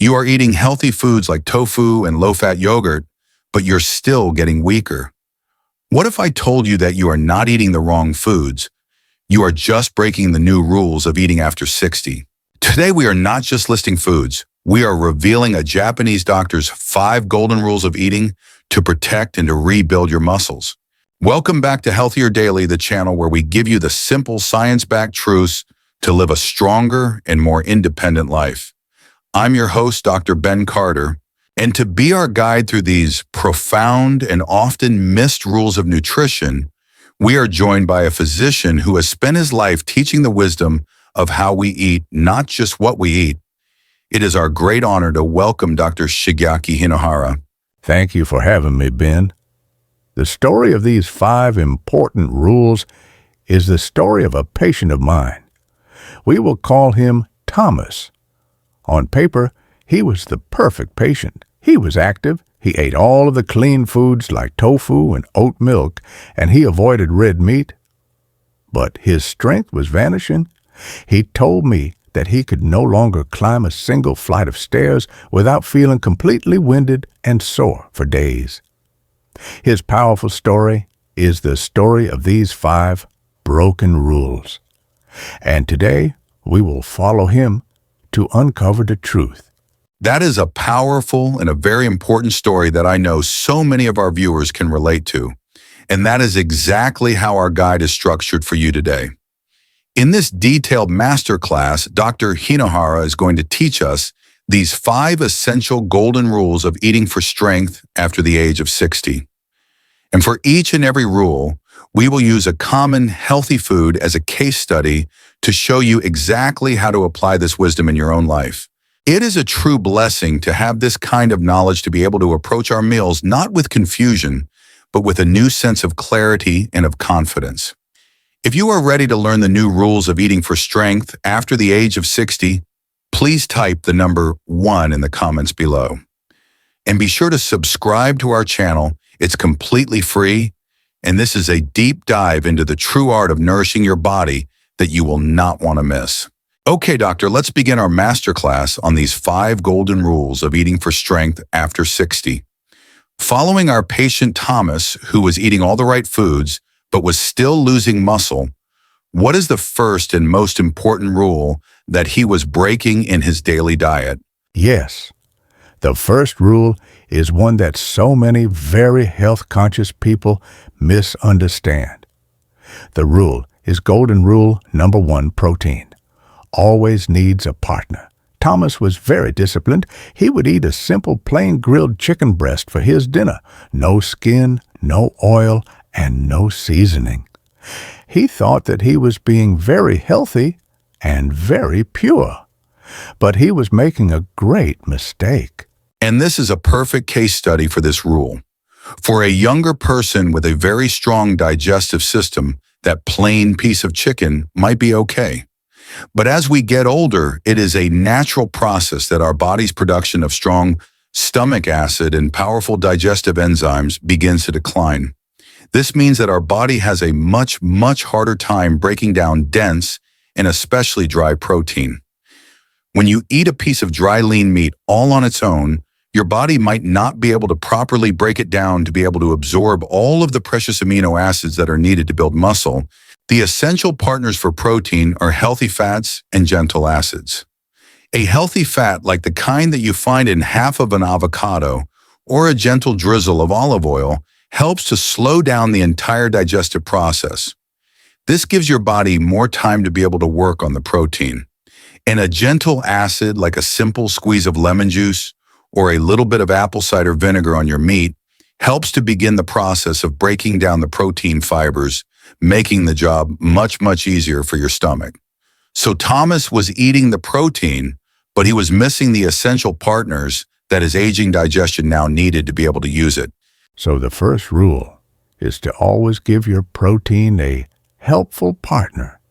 You are eating healthy foods like tofu and low-fat yogurt, but you're still getting weaker. What if I told you that you are not eating the wrong foods? You are just breaking the new rules of eating after 60. Today, we are not just listing foods. We are revealing a Japanese doctor's 5 golden rules of eating to protect and to rebuild your muscles. Welcome back to Healthier Daily, the channel where we give you the simple science-backed truths to live a stronger and more independent life. I'm your host, Dr. Ben Carter, and to be our guide through these profound and often missed rules of nutrition, we are joined by a physician who has spent his life teaching the wisdom of how we eat, not just what we eat. It is our great honor to welcome Dr. Shigeaki Hinohara. Thank you for having me, Ben. The story of these 5 important rules is the story of a patient of mine. We will call him Thomas. On paper, he was the perfect patient. He was active, he ate all of the clean foods like tofu and oat milk, and he avoided red meat. But his strength was vanishing. He told me that he could no longer climb a single flight of stairs without feeling completely winded and sore for days. His powerful story is the story of these 5 broken rules. And today, we will follow him to uncover the truth. That is a powerful and a very important story that I know so many of our viewers can relate to. And that is exactly how our guide is structured for you today. In this detailed masterclass, Dr. Hinohara is going to teach us these 5 essential golden rules of eating for strength after the age of 60. And for each and every rule, we will use a common healthy food as a case study to show you exactly how to apply this wisdom in your own life. It is a true blessing to have this kind of knowledge to be able to approach our meals not with confusion, but with a new sense of clarity and of confidence. If you are ready to learn the new rules of eating for strength after the age of 60, please type the number 1 in the comments below. And be sure to subscribe to our channel. It's completely free, and this is a deep dive into the true art of nourishing your body that you will not want to miss. Okay, doctor, let's begin our masterclass on these 5 golden rules of eating for strength after 60. Following our patient Thomas, who was eating all the right foods, but was still losing muscle, what is the first and most important rule that he was breaking in his daily diet? Yes, the first rule is one that so many very health-conscious people misunderstand. The rule is golden rule number 1, protein. Always needs a partner. Thomas was very disciplined. He would eat a simple plain grilled chicken breast for his dinner. No skin, no oil, and no seasoning. He thought that he was being very healthy and very pure. But he was making a great mistake. And this is a perfect case study for this rule. For a younger person with a very strong digestive system, that plain piece of chicken might be okay. But as we get older, it is a natural process that our body's production of strong stomach acid and powerful digestive enzymes begins to decline. This means that our body has a much harder time breaking down dense and especially dry protein. When you eat a piece of dry lean meat all on its own, your body might not be able to properly break it down to be able to absorb all of the precious amino acids that are needed to build muscle. The essential partners for protein are healthy fats and gentle acids. A healthy fat, like the kind that you find in half of an avocado or a gentle drizzle of olive oil, helps to slow down the entire digestive process. This gives your body more time to be able to work on the protein. And a gentle acid, like a simple squeeze of lemon juice or a little bit of apple cider vinegar on your meat, helps to begin the process of breaking down the protein fibers, making the job much easier for your stomach. So Thomas was eating the protein, but he was missing the essential partners that his aging digestion now needed to be able to use it. So the first rule is to always give your protein a helpful partner.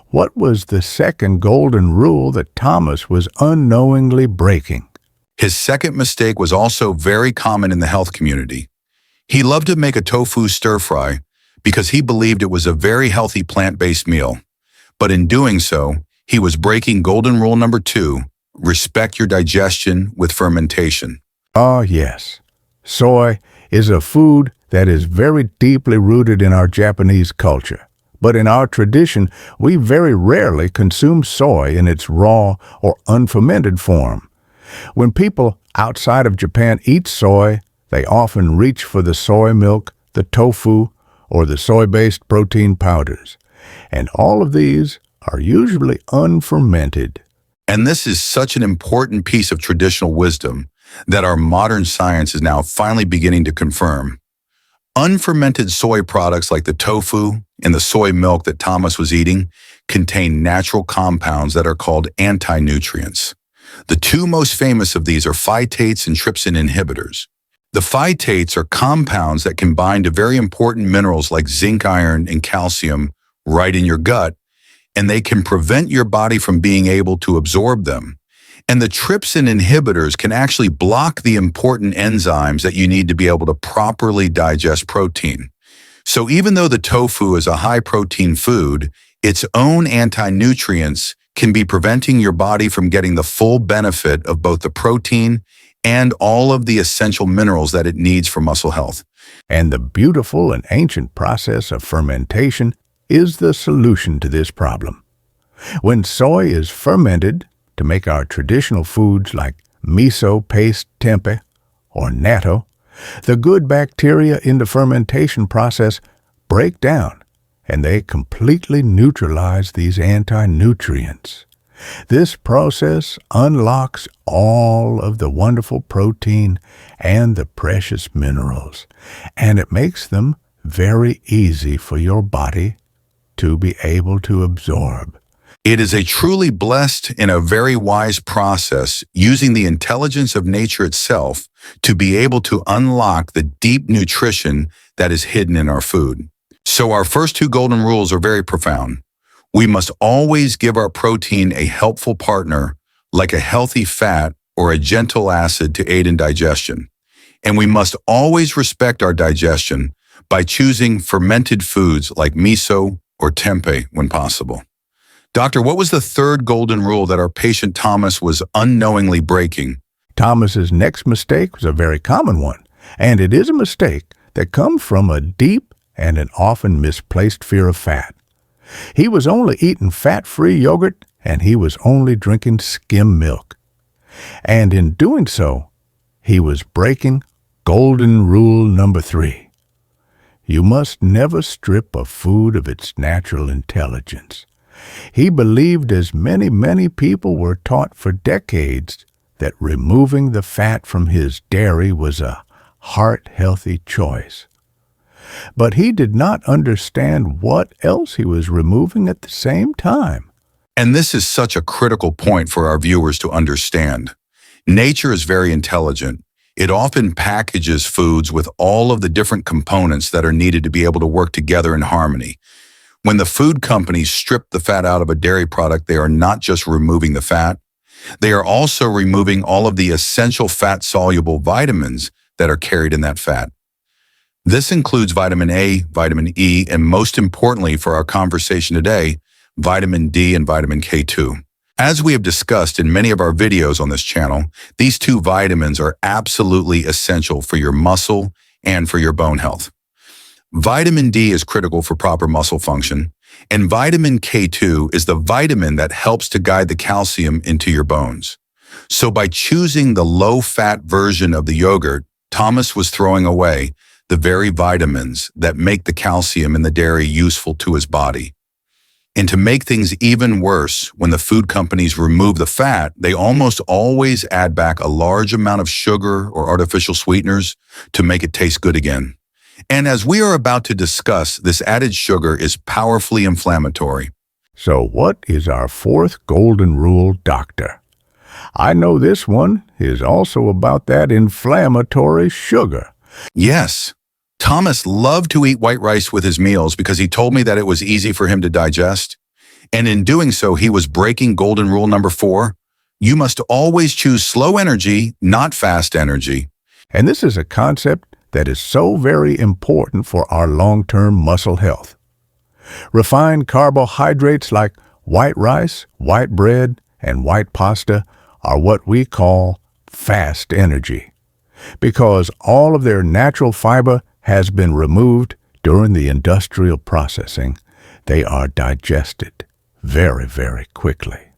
What was the second golden rule that Thomas was unknowingly breaking? His second mistake was also very common in the health community. He loved to make a tofu stir-fry because he believed it was a very healthy plant-based meal. But in doing so, he was breaking golden rule number 2, Respect your digestion with fermentation. Ah, yes. Soy is a food that is very deeply rooted in our Japanese culture. But in our tradition, we very rarely consume soy in its raw or unfermented form. When people outside of Japan eat soy, they often reach for the soy milk, the tofu, or the soy-based protein powders. And all of these are usually unfermented. And this is such an important piece of traditional wisdom that our modern science is now finally beginning to confirm. Unfermented soy products like the tofu and the soy milk that Thomas was eating contain natural compounds that are called anti-nutrients. The two most famous of these are phytates and trypsin inhibitors. The phytates are compounds that can bind to very important minerals like zinc, iron, and calcium right in your gut, and they can prevent your body from being able to absorb them. And the trypsin inhibitors can actually block the important enzymes that you need to be able to properly digest protein. So even though the tofu is a high-protein food, its own anti-nutrients can be preventing your body from getting the full benefit of both the protein and all of the essential minerals that it needs for muscle health. And the beautiful and ancient process of fermentation is the solution to this problem. When soy is fermented to make our traditional foods like miso paste tempeh or natto, the good bacteria in the fermentation process break down and they completely neutralize these anti-nutrients. This process unlocks all of the wonderful protein and the precious minerals, and it makes them very easy for your body to be able to absorb. It is a truly blessed and a very wise process using the intelligence of nature itself to be able to unlock the deep nutrition that is hidden in our food. So our first two golden rules are very profound. We must always give our protein a helpful partner, like a healthy fat or a gentle acid to aid in digestion. And we must always respect our digestion by choosing fermented foods like miso or tempeh when possible. Doctor, what was the third golden rule that our patient Thomas was unknowingly breaking? Thomas's next mistake was a very common one, and it is a mistake that comes from a deep and an often misplaced fear of fat. He was only eating fat-free yogurt, and he was only drinking skim milk. And in doing so, he was breaking golden rule number 3. You must never strip a food of its natural intelligence. He believed, as many people were taught for decades, that removing the fat from his dairy was a heart-healthy choice. But he did not understand what else he was removing at the same time. And this is such a critical point for our viewers to understand. Nature is very intelligent. It often packages foods with all of the different components that are needed to be able to work together in harmony. When the food companies strip the fat out of a dairy product, they are not just removing the fat, they are also removing all of the essential fat-soluble vitamins that are carried in that fat. This includes vitamin A, vitamin E, and most importantly for our conversation today, vitamin D and vitamin K2. As we have discussed in many of our videos on this channel, these two vitamins are absolutely essential for your muscle and for your bone health. Vitamin D is critical for proper muscle function, and vitamin K2 is the vitamin that helps to guide the calcium into your bones. So by choosing the low-fat version of the yogurt, Thomas was throwing away the very vitamins that make the calcium in the dairy useful to his body. And to make things even worse, when the food companies remove the fat, they almost always add back a large amount of sugar or artificial sweeteners to make it taste good again. And as we are about to discuss, this added sugar is powerfully inflammatory. So what is our fourth golden rule, Doctor? I know this one is also about that inflammatory sugar. Yes. Thomas loved to eat white rice with his meals because he told me that it was easy for him to digest. And in doing so, he was breaking golden rule number 4. You must always choose slow energy, not fast energy. And this is a concept that is so very important for our long-term muscle health. Refined carbohydrates like white rice, white bread, and white pasta are what we call fast energy, because all of their natural fiber has been removed during the industrial processing. They are digested very, very quickly.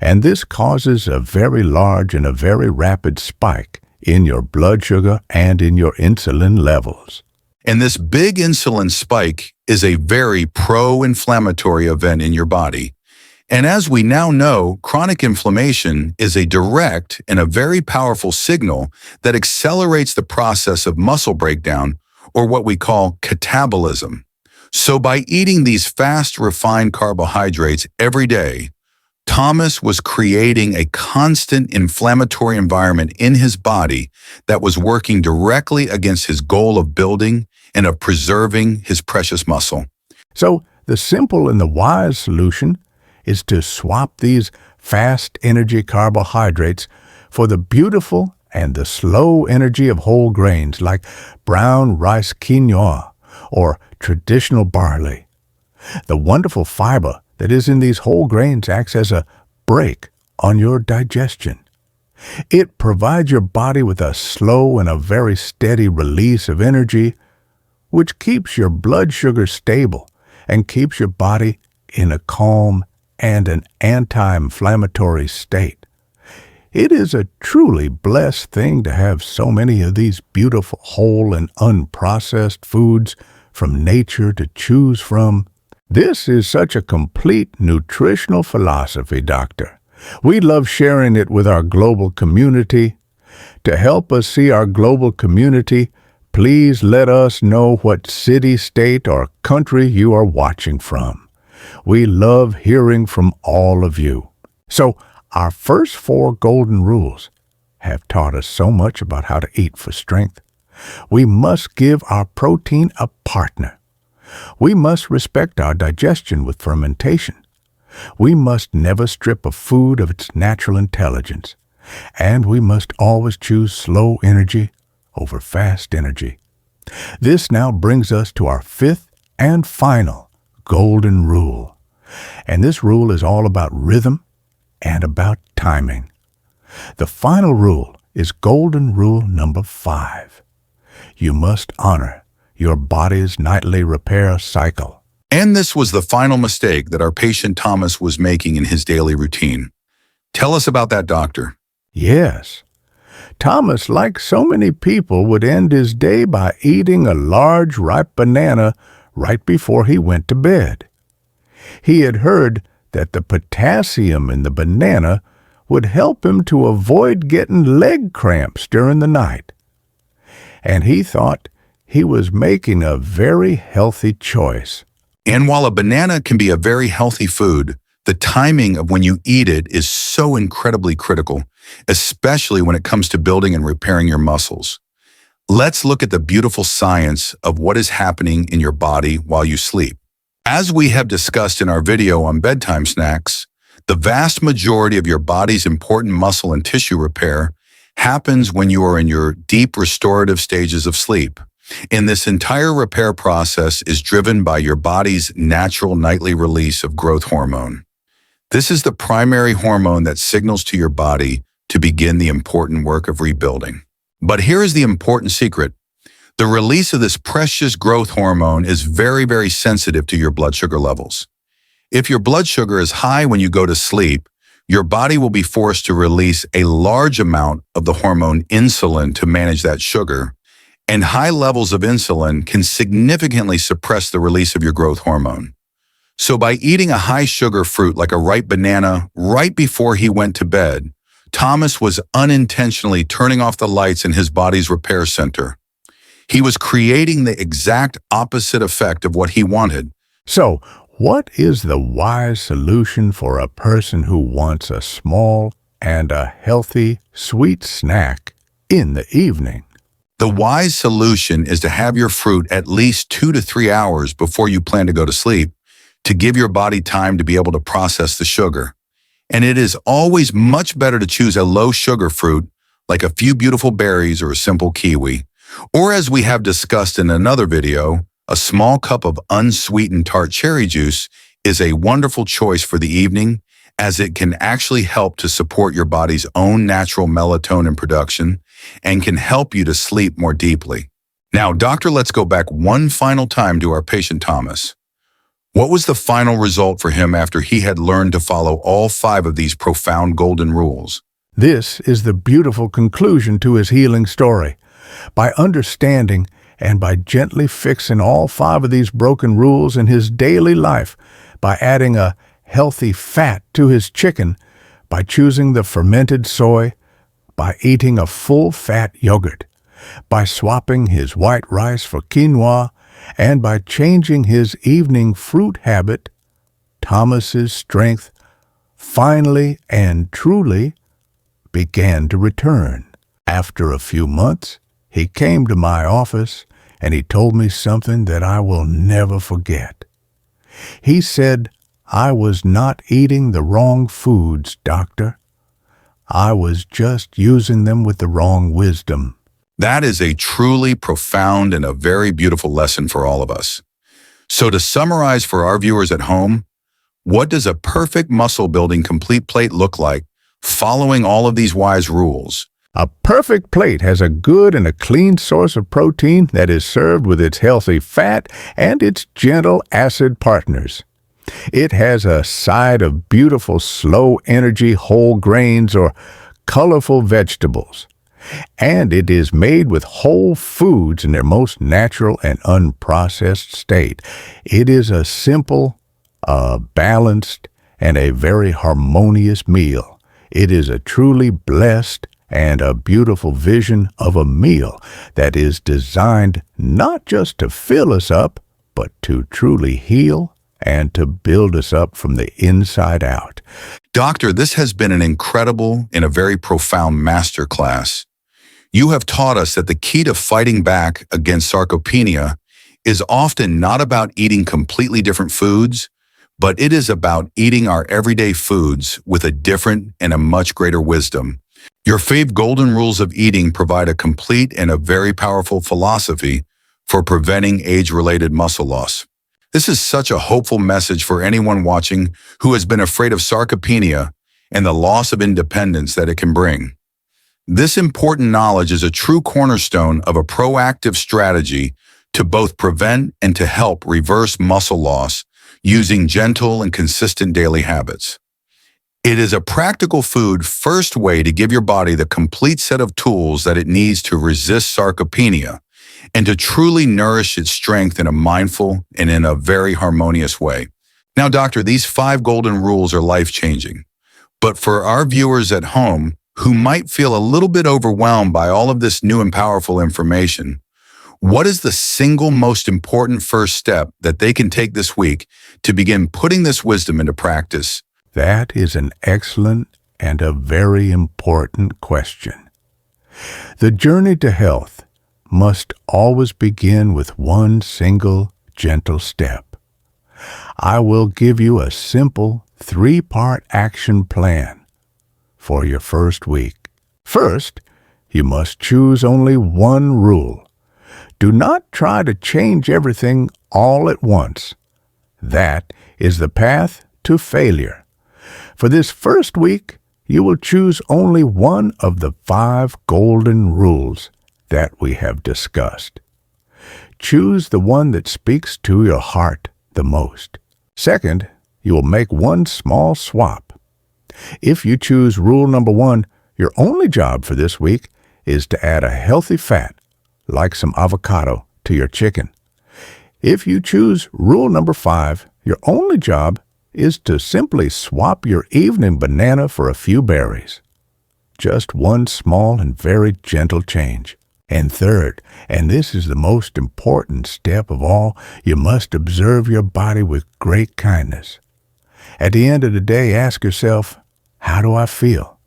And this causes a very large and a very rapid spike in your blood sugar and in your insulin levels. And this big insulin spike is a very pro-inflammatory event in your body. And as we now know, chronic inflammation is a direct and a very powerful signal that accelerates the process of muscle breakdown, or what we call catabolism. So by eating these fast, refined carbohydrates every day, Thomas was creating a constant inflammatory environment in his body that was working directly against his goal of building and of preserving his precious muscle. So the simple and the wise solution is to swap these fast energy carbohydrates for the beautiful and the slow energy of whole grains like brown rice quinoa or traditional barley. The wonderful fiber that is in these whole grains acts as a brake on your digestion. It provides your body with a slow and a very steady release of energy, which keeps your blood sugar stable and keeps your body in a calm and an anti-inflammatory state. It is a truly blessed thing to have so many of these beautiful whole and unprocessed foods from nature to choose from. This is such a complete nutritional philosophy, Doctor. We love sharing it with our global community. To help us see our global community, please let us know what city, state, or country you are watching from. We love hearing from all of you. So, our first 4 golden rules have taught us so much about how to eat for strength. We must give our protein a partner. We must respect our digestion with fermentation. We must never strip a food of its natural intelligence. And we must always choose slow energy over fast energy. This now brings us to our 5th and final golden rule. And this rule is all about rhythm and about timing. The final rule is golden rule number 5. You must honor your body's nightly repair cycle. And this was the final mistake that our patient Thomas was making in his daily routine. Tell us about that, doctor. Yes. Thomas, like so many people, would end his day by eating a large ripe banana right before he went to bed. He had heard that the potassium in the banana would help him to avoid getting leg cramps during the night. And he thought he was making a very healthy choice. And while a banana can be a very healthy food, the timing of when you eat it is so incredibly critical, especially when it comes to building and repairing your muscles. Let's look at the beautiful science of what is happening in your body while you sleep. As we have discussed in our video on bedtime snacks, the vast majority of your body's important muscle and tissue repair happens when you are in your deep restorative stages of sleep. And this entire repair process is driven by your body's natural nightly release of growth hormone. This is the primary hormone that signals to your body to begin the important work of rebuilding. But here is the important secret. The release of this precious growth hormone is very, very sensitive to your blood sugar levels. If your blood sugar is high when you go to sleep, your body will be forced to release a large amount of the hormone insulin to manage that sugar, and high levels of insulin can significantly suppress the release of your growth hormone. So by eating a high-sugar fruit like a ripe banana right before he went to bed, Thomas was unintentionally turning off the lights in his body's repair center. He was creating the exact opposite effect of what he wanted. So, what is the wise solution for a person who wants a small and a healthy, sweet snack in the evening? The wise solution is to have your fruit at least 2 to 3 hours before you plan to go to sleep, to give your body time to be able to process the sugar. And it is always much better to choose a low-sugar fruit, like a few beautiful berries or a simple kiwi. Or as we have discussed in another video, a small cup of unsweetened tart cherry juice is a wonderful choice for the evening, as it can actually help to support your body's own natural melatonin production and can help you to sleep more deeply. Now, doctor, let's go back one final time to our patient Thomas. What was the final result for him after he had learned to follow all 5 of these profound golden rules? This is the beautiful conclusion to his healing story. By understanding and by gently fixing all 5 of these broken rules in his daily life, by adding a healthy fat to his chicken, by choosing the fermented soy, by eating a full-fat yogurt, by swapping his white rice for quinoa, and by changing his evening fruit habit, Thomas's strength finally and truly began to return. After a few months, he came to my office and he told me something that I will never forget. He said, "I was not eating the wrong foods, doctor. I was just using them with the wrong wisdom." That is a truly profound and a very beautiful lesson for all of us. So to summarize for our viewers at home, what does a perfect muscle-building complete plate look like following all of these wise rules? A perfect plate has a good and a clean source of protein that is served with its healthy fat and its gentle acid partners. It has a side of beautiful slow-energy whole grains or colorful vegetables. And it is made with whole foods in their most natural and unprocessed state. It is a simple, balanced, and a very harmonious meal. It is a truly blessed and a beautiful vision of a meal that is designed not just to fill us up, but to truly heal and to build us up from the inside out. Doctor, this has been an incredible and a very profound masterclass. You have taught us that the key to fighting back against sarcopenia is often not about eating completely different foods, but it is about eating our everyday foods with a different and a much greater wisdom. Your 5 golden rules of eating provide a complete and a very powerful philosophy for preventing age-related muscle loss. This is such a hopeful message for anyone watching who has been afraid of sarcopenia and the loss of independence that it can bring. This important knowledge is a true cornerstone of a proactive strategy to both prevent and to help reverse muscle loss using gentle and consistent daily habits. It is a practical food first way to give your body the complete set of tools that it needs to resist sarcopenia and to truly nourish its strength in a mindful and in a very harmonious way. Now, doctor, these 5 golden rules are life-changing. But for our viewers at home who might feel a little bit overwhelmed by all of this new and powerful information, what is the single most important first step that they can take this week to begin putting this wisdom into practice? That is an excellent and a very important question. The journey to health must always begin with one single gentle step. I will give you a simple 3-part action plan for your first week. First, you must choose only one rule. Do not try to change everything all at once. That is the path to failure. For this first week, you will choose only one of the 5 golden rules that we have discussed. Choose the one that speaks to your heart the most. Second, you will make one small swap. If you choose rule number 1, your only job for this week is to add a healthy fat, like some avocado, to your chicken. If you choose rule number 5, your only job is to simply swap your evening banana for a few berries. Just one small and very gentle change. And third, and this is the most important step of all, you must observe your body with great kindness. At the end of the day, ask yourself, how do I feel?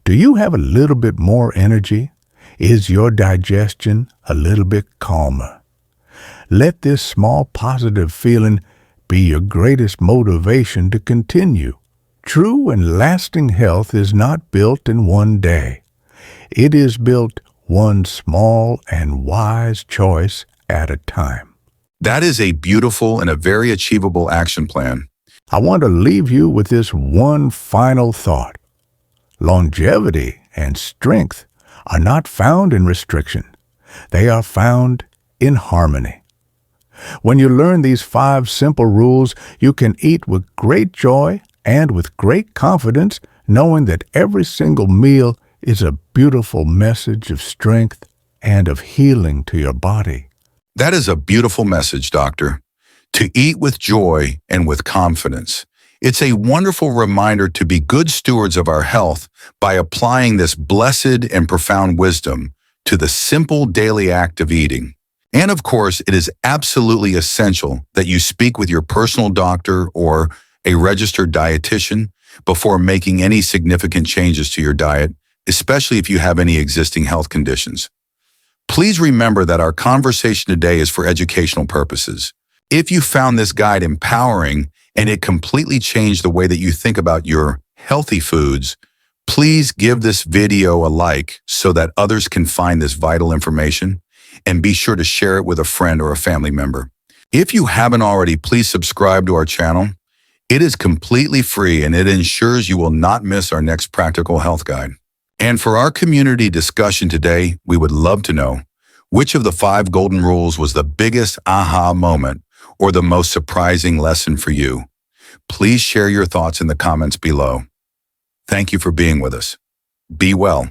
Do you have a little bit more energy? Is your digestion a little bit calmer? Let this small positive feeling be your greatest motivation to continue. True and lasting health is not built in one day. It is built one small and wise choice at a time. That is a beautiful and a very achievable action plan. I want to leave you with this one final thought. Longevity and strength are not found in restriction. They are found in harmony. When you learn these 5 simple rules, you can eat with great joy and with great confidence, knowing that every single meal is a beautiful message of strength and of healing to your body. That is a beautiful message, Doctor. To eat with joy and with confidence. It's a wonderful reminder to be good stewards of our health by applying this blessed and profound wisdom to the simple daily act of eating. And of course, it is absolutely essential that you speak with your personal doctor or a registered dietitian before making any significant changes to your diet, especially if you have any existing health conditions. Please remember that our conversation today is for educational purposes. If you found this guide empowering and it completely changed the way that you think about your healthy foods, please give this video a like so that others can find this vital information, and be sure to share it with a friend or a family member. If you haven't already, please subscribe to our channel. It is completely free and it ensures you will not miss our next practical health guide. And for our community discussion today, we would love to know which of the 5 golden rules was the biggest aha moment or the most surprising lesson for you. Please share your thoughts in the comments below. Thank you for being with us. Be well.